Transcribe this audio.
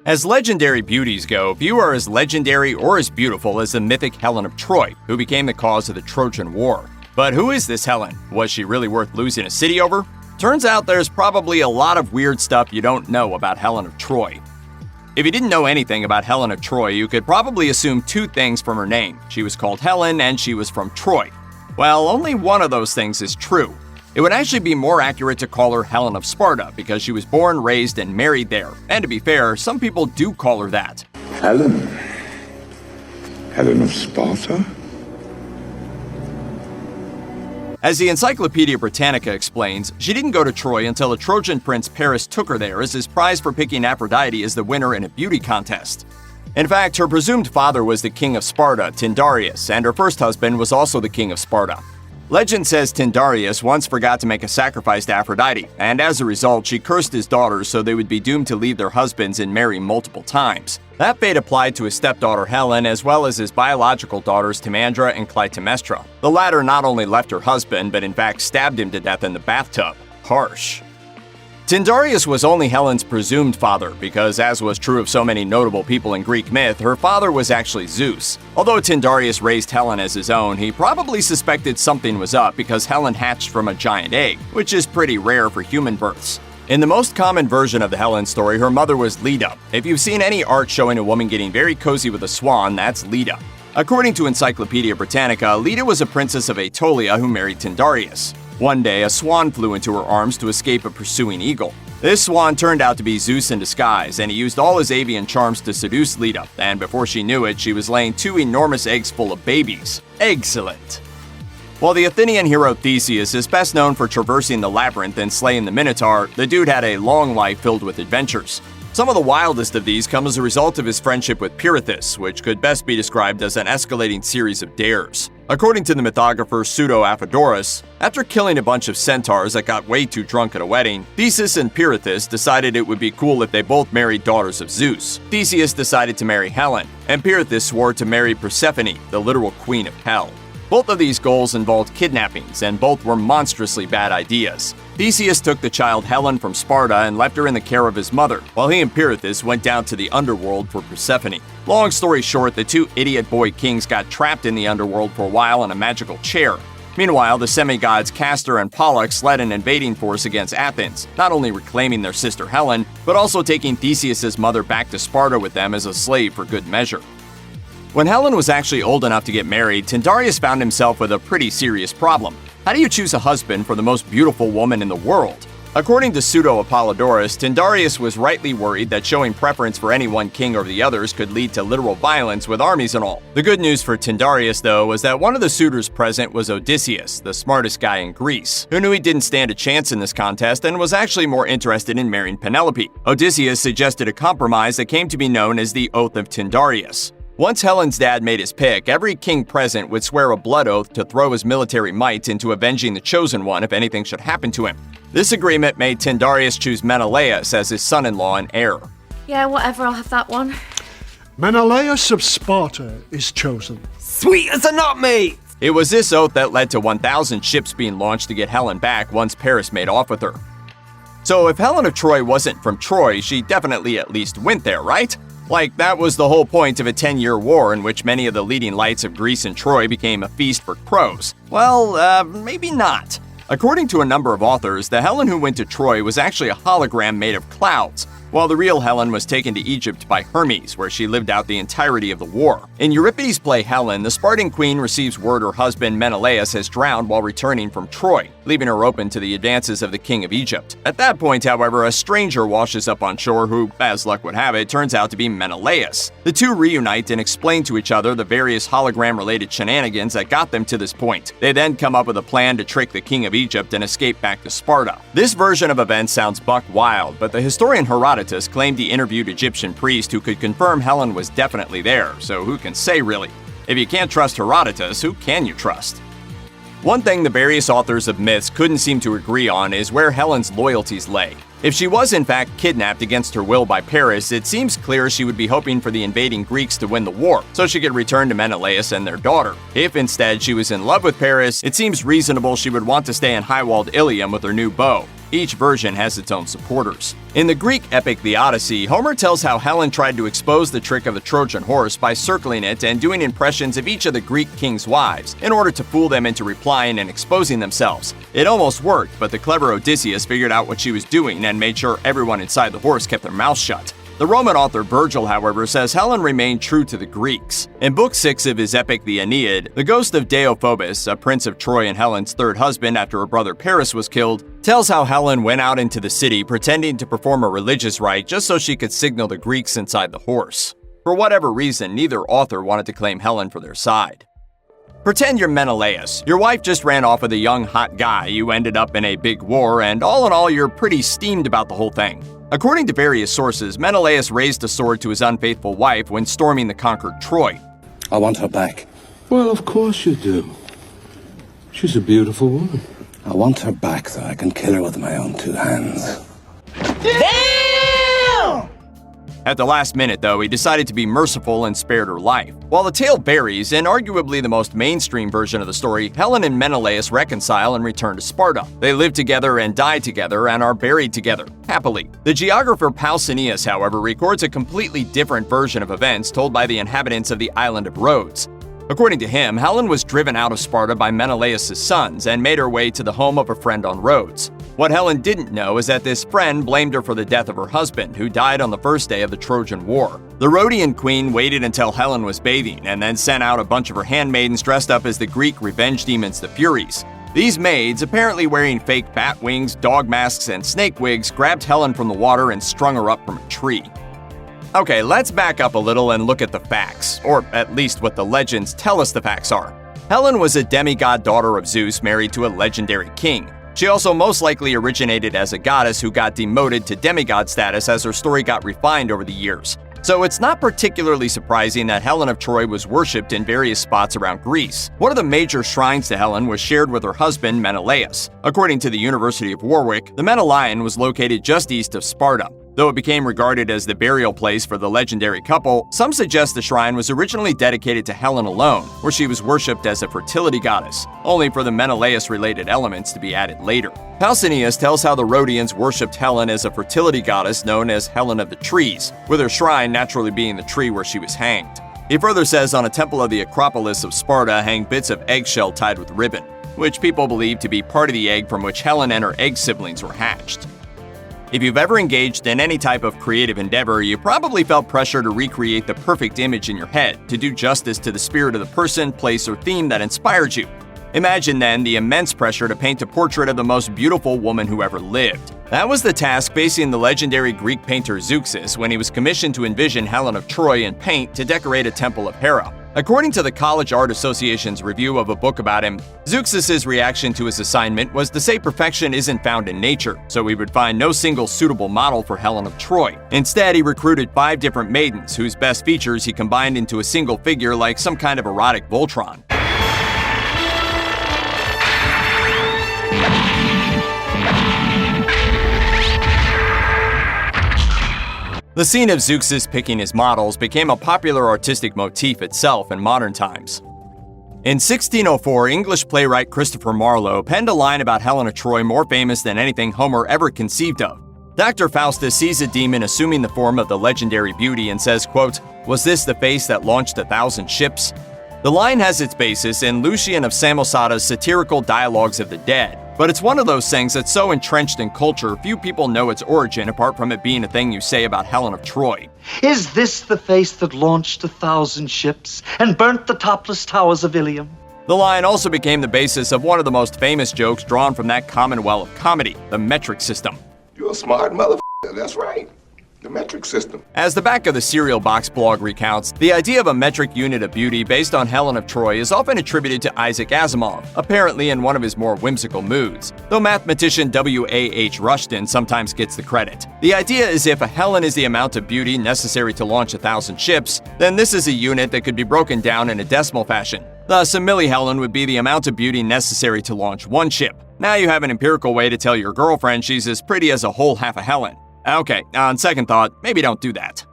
As legendary beauties go, few are as legendary or as beautiful as the mythic Helen of Troy, who became the cause of the Trojan War. But who is this Helen? Was she really worth losing a city over? Turns out there's probably a lot of weird stuff you don't know about Helen of Troy. If you didn't know anything about Helen of Troy, you could probably assume two things from her name. She was called Helen and she was from Troy. Well, only one of those things is true. It would actually be more accurate to call her Helen of Sparta because she was born, raised, and married there. And to be fair, some people do call her that. Helen? Helen of Sparta? As the Encyclopedia Britannica explains, she didn't go to Troy until the Trojan prince Paris took her there as his prize for picking Aphrodite as the winner in a beauty contest. In fact, her presumed father was the king of Sparta, Tyndareus, and her first husband was also the king of Sparta. Legend says Tyndareus once forgot to make a sacrifice to Aphrodite, and as a result, she cursed his daughters so they would be doomed to leave their husbands and marry multiple times. That fate applied to his stepdaughter Helen as well as his biological daughters Timandra and Clytemnestra. The latter not only left her husband, but in fact stabbed him to death in the bathtub. Harsh. Tyndareus was only Helen's presumed father because, as was true of so many notable people in Greek myth, her father was actually Zeus. Although Tyndareus raised Helen as his own, he probably suspected something was up because Helen hatched from a giant egg, which is pretty rare for human births. In the most common version of the Helen story, her mother was Leda. If you've seen any art showing a woman getting very cozy with a swan, that's Leda. According to Encyclopedia Britannica, Leda was a princess of Aetolia who married Tyndareus. One day, a swan flew into her arms to escape a pursuing eagle. This swan turned out to be Zeus in disguise, and he used all his avian charms to seduce Leda, and before she knew it, she was laying two enormous eggs full of babies. Excellent! While the Athenian hero Theseus is best known for traversing the labyrinth and slaying the Minotaur, the dude had a long life filled with adventures. Some of the wildest of these come as a result of his friendship with Pirithous, which could best be described as an escalating series of dares. According to the mythographer Pseudo-Aphodorus, after killing a bunch of centaurs that got way too drunk at a wedding, Theseus and Pirithous decided it would be cool if they both married daughters of Zeus. Theseus decided to marry Helen, and Pirithous swore to marry Persephone, the literal queen of hell. Both of these goals involved kidnappings, and both were monstrously bad ideas. Theseus took the child Helen from Sparta and left her in the care of his mother, while he and Pirithous went down to the underworld for Persephone. Long story short, the two idiot boy kings got trapped in the underworld for a while in a magical chair. Meanwhile, the semi-gods Castor and Pollux led an invading force against Athens, not only reclaiming their sister Helen, but also taking Theseus' mother back to Sparta with them as a slave for good measure. When Helen was actually old enough to get married, Tyndareus found himself with a pretty serious problem. How do you choose a husband for the most beautiful woman in the world? According to Pseudo-Apollodorus, Tyndareus was rightly worried that showing preference for any one king over the others could lead to literal violence with armies and all. The good news for Tyndareus, though, was that one of the suitors present was Odysseus, the smartest guy in Greece, who knew he didn't stand a chance in this contest and was actually more interested in marrying Penelope. Odysseus suggested a compromise that came to be known as the Oath of Tyndareus. Once Helen's dad made his pick, every king present would swear a blood oath to throw his military might into avenging the chosen one if anything should happen to him. This agreement made Tyndareus choose Menelaus as his son-in-law and heir. Yeah, whatever, I'll have that one. Menelaus of Sparta is chosen. Sweet as a nutmeg! It was this oath that led to 1,000 ships being launched to get Helen back once Paris made off with her. So if Helen of Troy wasn't from Troy, she definitely at least went there, right? Like, that was the whole point of a 10-year war in which many of the leading lights of Greece and Troy became a feast for crows. Well, maybe not. According to a number of authors, the Helen who went to Troy was actually a hologram made of clouds, while the real Helen was taken to Egypt by Hermes, where she lived out the entirety of the war. In Euripides' play Helen, the Spartan queen receives word her husband Menelaus has drowned while returning from Troy, leaving her open to the advances of the king of Egypt. At that point, however, a stranger washes up on shore who, as luck would have it, turns out to be Menelaus. The two reunite and explain to each other the various hologram-related shenanigans that got them to this point. They then come up with a plan to trick the king of Egypt and escape back to Sparta. This version of events sounds buck wild, but the historian Herodotus claimed he interviewed Egyptian priests who could confirm Helen was definitely there, so who can say really? If you can't trust Herodotus, who can you trust? One thing the various authors of myths couldn't seem to agree on is where Helen's loyalties lay. If she was in fact kidnapped against her will by Paris, it seems clear she would be hoping for the invading Greeks to win the war, so she could return to Menelaus and their daughter. If instead she was in love with Paris, it seems reasonable she would want to stay in high-walled Ilium with her new beau. Each version has its own supporters. In the Greek epic The Odyssey, Homer tells how Helen tried to expose the trick of the Trojan horse by circling it and doing impressions of each of the Greek kings' wives in order to fool them into replying and exposing themselves. It almost worked, but the clever Odysseus figured out what she was doing and made sure everyone inside the horse kept their mouths shut. The Roman author Virgil, however, says Helen remained true to the Greeks. In Book 6 of his epic The Aeneid, the ghost of Deiphobus, a prince of Troy and Helen's third husband after her brother Paris was killed, tells how Helen went out into the city pretending to perform a religious rite just so she could signal the Greeks inside the horse. For whatever reason, neither author wanted to claim Helen for their side. Pretend you're Menelaus. Your wife just ran off with a young hot guy, you ended up in a big war, and all in all, you're pretty steamed about the whole thing. According to various sources, Menelaus raised a sword to his unfaithful wife when storming the conquered Troy. I want her back. Well, of course you do. She's a beautiful woman. I want her back so I can kill her with my own two hands. At the last minute, though, he decided to be merciful and spared her life. While the tale varies, in arguably the most mainstream version of the story, Helen and Menelaus reconcile and return to Sparta. They live together and die together and are buried together, happily. The geographer Pausanias, however, records a completely different version of events told by the inhabitants of the island of Rhodes. According to him, Helen was driven out of Sparta by Menelaus' sons and made her way to the home of a friend on Rhodes. What Helen didn't know is that this friend blamed her for the death of her husband, who died on the first day of the Trojan War. The Rhodian queen waited until Helen was bathing and then sent out a bunch of her handmaidens dressed up as the Greek revenge demons, the Furies. These maids, apparently wearing fake bat wings, dog masks, and snake wigs, grabbed Helen from the water and strung her up from a tree. Okay, let's back up a little and look at the facts, or at least what the legends tell us the facts are. Helen was a demigod daughter of Zeus married to a legendary king. She also most likely originated as a goddess who got demoted to demigod status as her story got refined over the years. So it's not particularly surprising that Helen of Troy was worshipped in various spots around Greece. One of the major shrines to Helen was shared with her husband Menelaus. According to the University of Warwick, the Menelaon was located just east of Sparta. Though it became regarded as the burial place for the legendary couple, some suggest the shrine was originally dedicated to Helen alone, where she was worshipped as a fertility goddess, only for the Menelaus-related elements to be added later. Pausanias tells how the Rhodians worshipped Helen as a fertility goddess known as Helen of the Trees, with her shrine naturally being the tree where she was hanged. He further says on a temple of the Acropolis of Sparta hang bits of eggshell tied with ribbon, which people believe to be part of the egg from which Helen and her egg siblings were hatched. If you've ever engaged in any type of creative endeavor, you probably felt pressure to recreate the perfect image in your head to do justice to the spirit of the person, place, or theme that inspired you. Imagine then the immense pressure to paint a portrait of the most beautiful woman who ever lived. That was the task facing the legendary Greek painter Zeuxis when he was commissioned to envision Helen of Troy in paint to decorate a temple of Hera. According to the College Art Association's review of a book about him, Zeuxis' reaction to his assignment was to say perfection isn't found in nature, so he would find no single suitable model for Helen of Troy. Instead, he recruited 5 different maidens whose best features he combined into a single figure like some kind of erotic Voltron. The scene of Zeuxis picking his models became a popular artistic motif itself in modern times. In 1604, English playwright Christopher Marlowe penned a line about Helen of Troy more famous than anything Homer ever conceived of. Dr. Faustus sees a demon assuming the form of the legendary beauty and says, quote, "Was this the face that launched 1,000 ships?" The line has its basis in Lucian of Samosata's satirical Dialogues of the Dead, but it's one of those things that's so entrenched in culture few people know its origin apart from it being a thing you say about Helen of Troy. Is this the face that launched 1,000 ships and burnt the topless towers of Ilium? The line also became the basis of one of the most famous jokes drawn from that commonwealth of comedy, the metric system. You're a smart motherfucker, that's right. The metric system. As the back of the Cereal Box blog recounts, the idea of a metric unit of beauty based on Helen of Troy is often attributed to Isaac Asimov, apparently in one of his more whimsical moods, though mathematician W.A.H. Rushton sometimes gets the credit. The idea is if a Helen is the amount of beauty necessary to launch 1,000 ships, then this is a unit that could be broken down in a decimal fashion. Thus, a millihelen would be the amount of beauty necessary to launch one ship. Now you have an empirical way to tell your girlfriend she's as pretty as a whole half a Helen. Okay, on second thought, maybe don't do that.